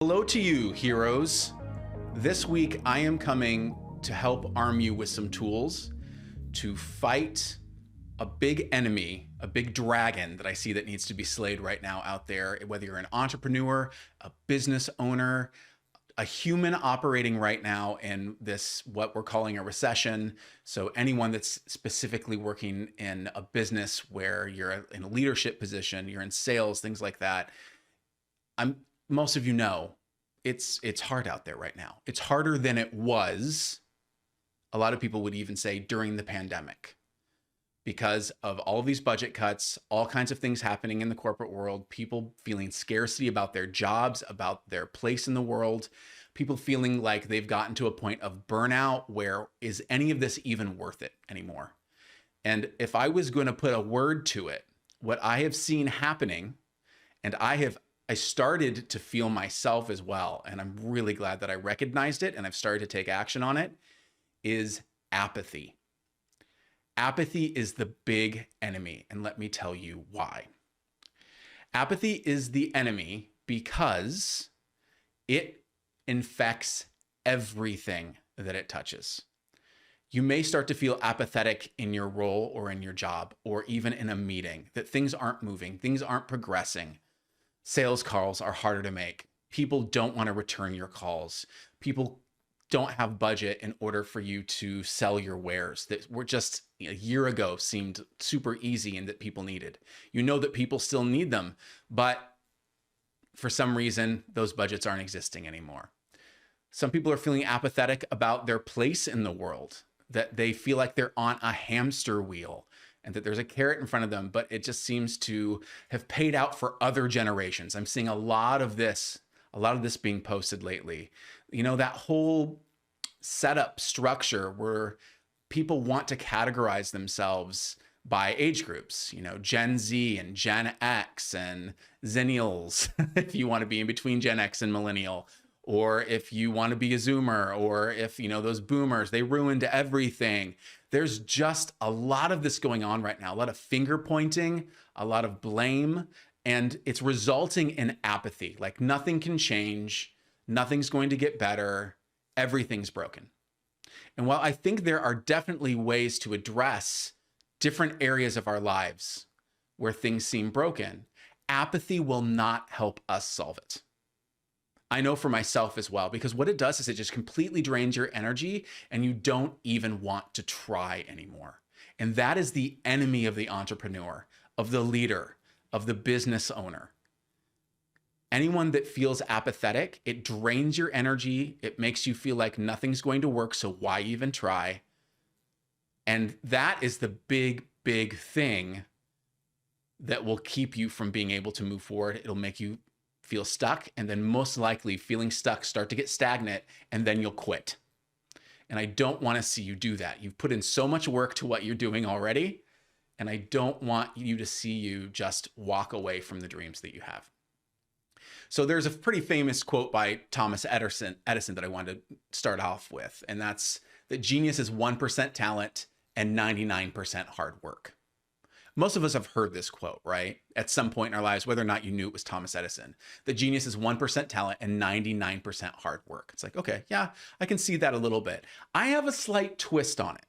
Hello to you, heroes. This week, I am coming to help arm you with some tools to fight a big enemy, a big dragon that I see that needs to be slayed right now out there, whether you're an entrepreneur, a business owner, a human operating right now in this, what we're calling a recession. So anyone that's specifically working in a business where you're in a leadership position, you're in sales, things like that. Most of you know it's hard out there right now. It's harder than it was. A lot of people would even say during the pandemic, because of all of these budget cuts, all kinds of things happening in the corporate world, people feeling scarcity about their jobs, about their place in the world, people feeling like they've gotten to a point of burnout where is any of this even worth it anymore? And if I was going to put a word to it, what I have seen happening, and I started to feel myself as well, and I'm really glad that I recognized it and I've started to take action on it, is apathy. Apathy is the big enemy, and let me tell you why. Apathy is the enemy because it infects everything that it touches. You may start to feel apathetic in your role or in your job, or even in a meeting, that things aren't moving, things aren't progressing. Sales calls are harder to make. People don't want to return your calls. People don't have budget in order for you to sell your wares that were just a year ago seemed super easy and that people needed. You know that people still need them, but for some reason, those budgets aren't existing anymore. Some people are feeling apathetic about their place in the world, that they feel like they're on a hamster wheel and that there's a carrot in front of them, but it just seems to have paid out for other generations. I'm seeing a lot of this being posted lately. You know, that whole setup structure where people want to categorize themselves by age groups, you know, Gen Z and Gen X and Zennials, if you want to be in between Gen X and Millennial, or if you want to be a Zoomer, or if, you know, those boomers, they ruined everything. There's just a lot of this going on right now, a lot of finger pointing, a lot of blame, and it's resulting in apathy. Like nothing can change, nothing's going to get better, everything's broken. And while I think there are definitely ways to address different areas of our lives where things seem broken, apathy will not help us solve it. I know for myself as well, because what it does is it just completely drains your energy and you don't even want to try anymore. And that is the enemy of the entrepreneur, of the leader, of the business owner. Anyone that feels apathetic, it drains your energy. It makes you feel like nothing's going to work, so why even try? And that is the big, big thing that will keep you from being able to move forward. It'll make you feel stuck, and then most likely feeling stuck, start to get stagnant, and then you'll quit. And I don't want to see you do that. You've put in so much work to what you're doing already, and I don't want you to see you just walk away from the dreams that you have. So there's a pretty famous quote by Thomas Edison that I wanted to start off with, and that's that genius is 1% talent and 99% hard work. Most of us have heard this quote, right? At some point in our lives, whether or not you knew it was Thomas Edison. The genius is 1% talent and 99% hard work. It's like, okay, yeah, I can see that a little bit. I have a slight twist on it,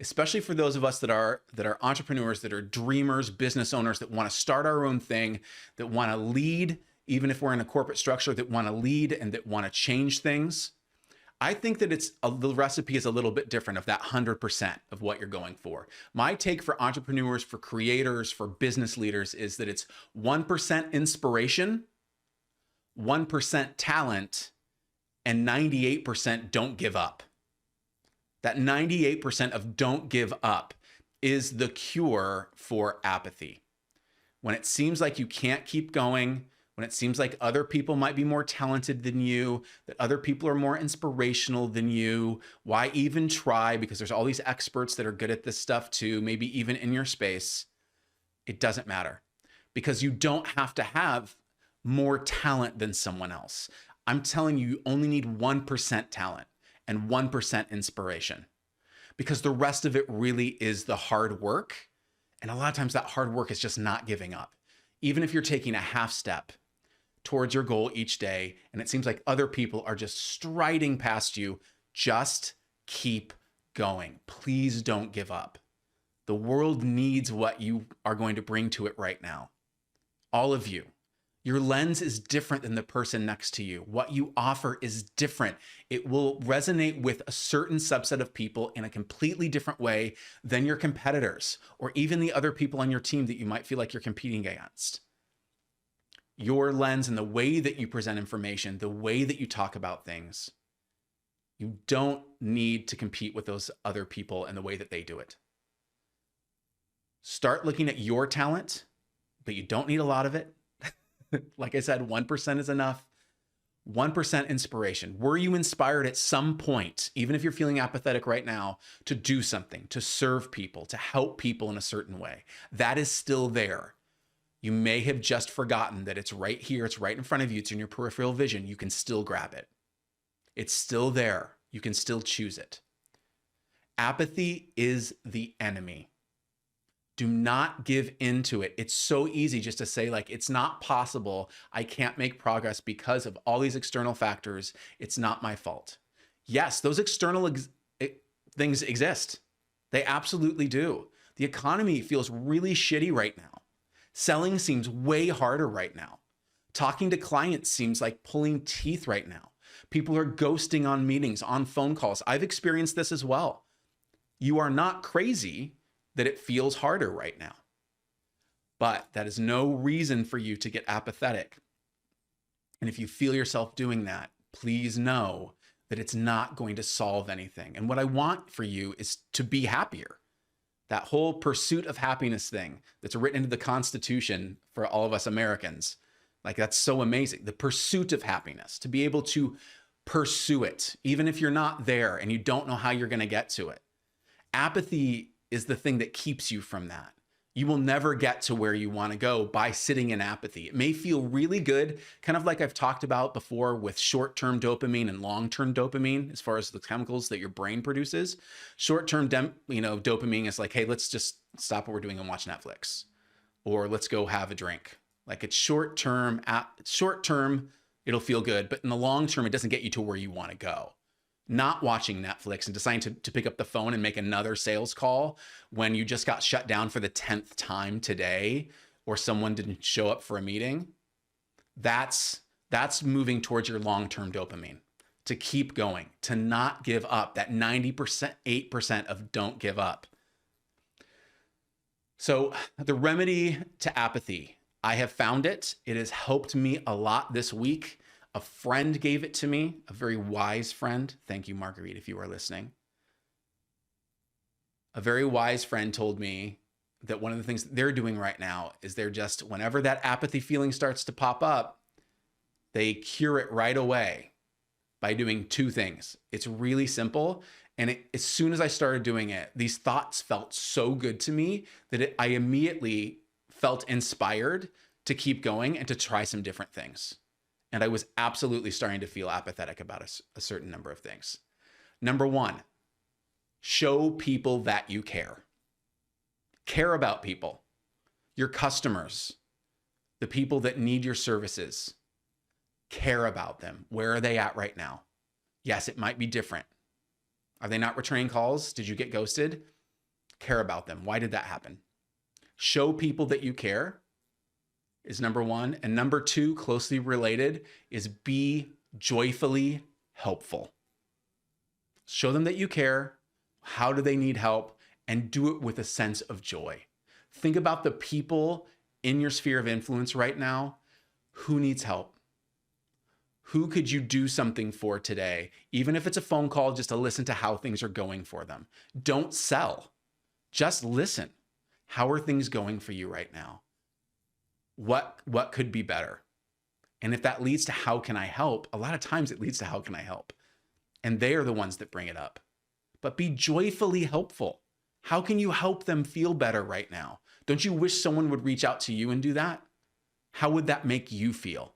especially for those of us that are entrepreneurs, that are dreamers, business owners, that want to start our own thing, that want to lead, even if we're in a corporate structure, that want to lead and that want to change things. I think that the recipe is a little bit different of that 100% of what you're going for. My take for entrepreneurs, for creators, for business leaders is that it's 1% inspiration, 1% talent, and 98% don't give up. That 98% of don't give up is the cure for apathy. When it seems like you can't keep going, when it seems like other people might be more talented than you, that other people are more inspirational than you, why even try? Because there's all these experts that are good at this stuff too, maybe even in your space. It doesn't matter, because you don't have to have more talent than someone else. I'm telling you, you only need 1% talent and 1% inspiration, because the rest of it really is the hard work. And a lot of times that hard work is just not giving up. Even if you're taking a half step, towards your goal each day, and it seems like other people are just striding past you, just keep going. Please don't give up. The world needs what you are going to bring to it right now. All of you. Your lens is different than the person next to you. What you offer is different. It will resonate with a certain subset of people in a completely different way than your competitors or even the other people on your team that you might feel like you're competing against. Your lens and the way that you present information, the way that you talk about things, you don't need to compete with those other people and the way that they do it. Start looking at your talent, but you don't need a lot of it. Like I said, 1% is enough. 1% inspiration. Were you inspired at some point, even if you're feeling apathetic right now, to do something, to serve people, to help people in a certain way? That is still there. You may have just forgotten that it's right here. It's right in front of you. It's in your peripheral vision. You can still grab it. It's still there. You can still choose it. Apathy is the enemy. Do not give into it. It's so easy just to say, like, it's not possible. I can't make progress because of all these external factors. It's not my fault. Yes, those external things exist. They absolutely do. The economy feels really shitty right now. Selling seems way harder right now. Talking to clients seems like pulling teeth right now. People are ghosting on meetings, on phone calls. I've experienced this as well. You are not crazy that it feels harder right now. But that is no reason for you to get apathetic. And if you feel yourself doing that, please know that it's not going to solve anything. And what I want for you is to be happier. That whole pursuit of happiness thing that's written into the Constitution for all of us Americans, like, that's so amazing. The pursuit of happiness, to be able to pursue it, even if you're not there and you don't know how you're going to get to it. Apathy is the thing that keeps you from that. You will never get to where you want to go by sitting in apathy. It may feel really good, kind of like I've talked about before with short-term dopamine and long-term dopamine, as far as the chemicals that your brain produces. Short-term dopamine is like, hey, let's just stop what we're doing and watch Netflix, or let's go have a drink. Like, it's short-term, it'll feel good, but in the long term, it doesn't get you to where you want to go. Not watching Netflix and deciding to pick up the phone and make another sales call when you just got shut down for the 10th time today, or someone didn't show up for a meeting, that's moving towards your long-term dopamine. To keep going, to not give up, that 90%, 8% of don't give up. So the remedy to apathy, I have found it. It has helped me a lot this week. A friend gave it to me, a very wise friend. Thank you, Marguerite, if you are listening. A very wise friend told me that one of the things that they're doing right now is they're just, whenever that apathy feeling starts to pop up, they cure it right away by doing two things. It's really simple. And as soon as I started doing it, these thoughts felt so good to me that I immediately felt inspired to keep going and to try some different things. And I was absolutely starting to feel apathetic about a certain number of things. Number one, show people that you care. Care about people, your customers, the people that need your services. Care about them. Where are they at right now? Yes, it might be different. Are they not returning calls? Did you get ghosted? Care about them. Why did that happen? Show people that you care is number one. And number two, closely related, is be joyfully helpful. Show them that you care. How do they need help? And do it with a sense of joy. Think about the people in your sphere of influence right now. Who needs help? Who could you do something for today? Even if it's a phone call, just to listen to how things are going for them. Don't sell. Just listen. How are things going for you right now? What could be better? And if that leads to how can I help, a lot of times it leads to how can I help? And they are the ones that bring it up. But be joyfully helpful. How can you help them feel better right now? Don't you wish someone would reach out to you and do that? How would that make you feel?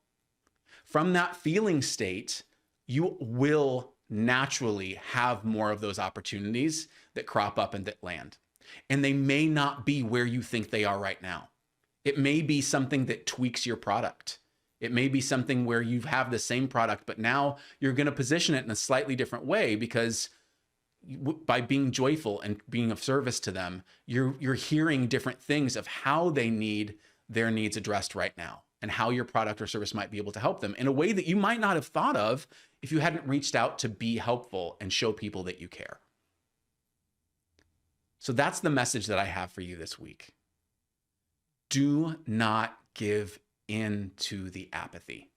From that feeling state, you will naturally have more of those opportunities that crop up and that land. And they may not be where you think they are right now. It may be something that tweaks your product. It may be something where you have the same product, but now you're going to position it in a slightly different way because by being joyful and being of service to them, you're hearing different things of how they need their needs addressed right now and how your product or service might be able to help them in a way that you might not have thought of if you hadn't reached out to be helpful and show people that you care. So that's the message that I have for you this week. Do not give in to the apathy.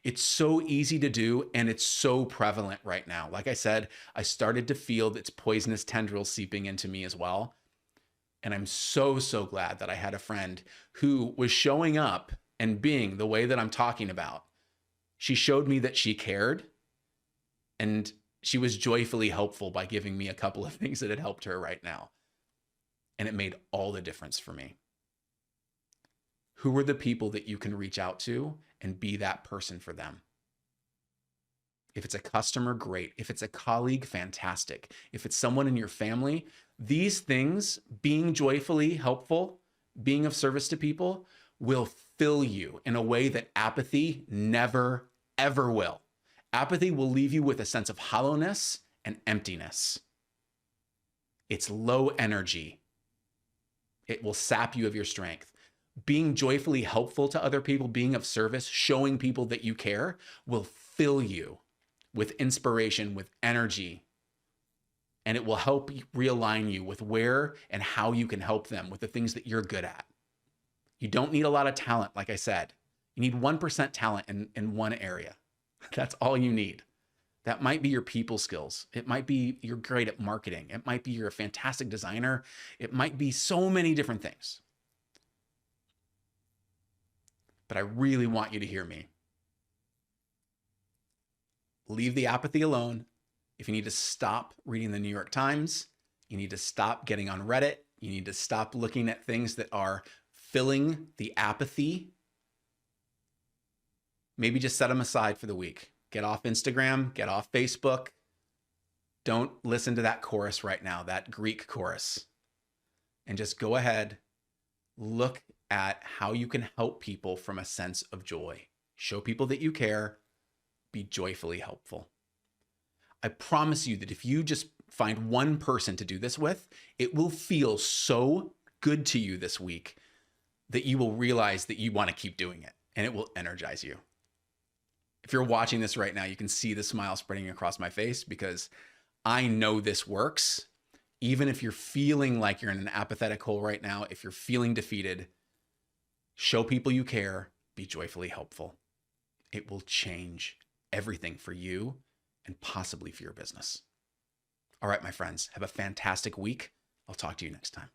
It's so easy to do, and it's so prevalent right now. Like I said, I started to feel its poisonous tendrils seeping into me as well. And I'm so, so glad that I had a friend who was showing up and being the way that I'm talking about. She showed me that she cared, and she was joyfully helpful by giving me a couple of things that had helped her right now. And it made all the difference for me. Who are the people that you can reach out to and be that person for them? If it's a customer, great. If it's a colleague, fantastic. If it's someone in your family, these things, being joyfully helpful, being of service to people, will fill you in a way that apathy never, ever will. Apathy will leave you with a sense of hollowness and emptiness. It's low energy. It will sap you of your strength. Being joyfully helpful to other people, being of service, showing people that you care will fill you with inspiration, with energy, and it will help realign you with where and how you can help them with the things that you're good at. You don't need a lot of talent, like I said. You need 1% talent in one area. That's all you need. That might be your people skills. It might be you're great at marketing. It might be you're a fantastic designer. It might be so many different things. But I really want you to hear me. Leave the apathy alone. If you need to stop reading the New York Times, you need to stop getting on Reddit, you need to stop looking at things that are filling the apathy. Maybe just set them aside for the week. Get off Instagram, get off Facebook. Don't listen to that chorus right now, that Greek chorus. And just go ahead, look at how you can help people from a sense of joy. Show people that you care. Be joyfully helpful. I promise you that if you just find one person to do this with, it will feel so good to you this week that you will realize that you want to keep doing it, and it will energize you. If you're watching this right now, you can see the smile spreading across my face because I know this works. Even if you're feeling like you're in an apathetic hole right now, if you're feeling defeated, show people you care, be joyfully helpful. It will change everything for you and possibly for your business. All right, my friends, have a fantastic week. I'll talk to you next time.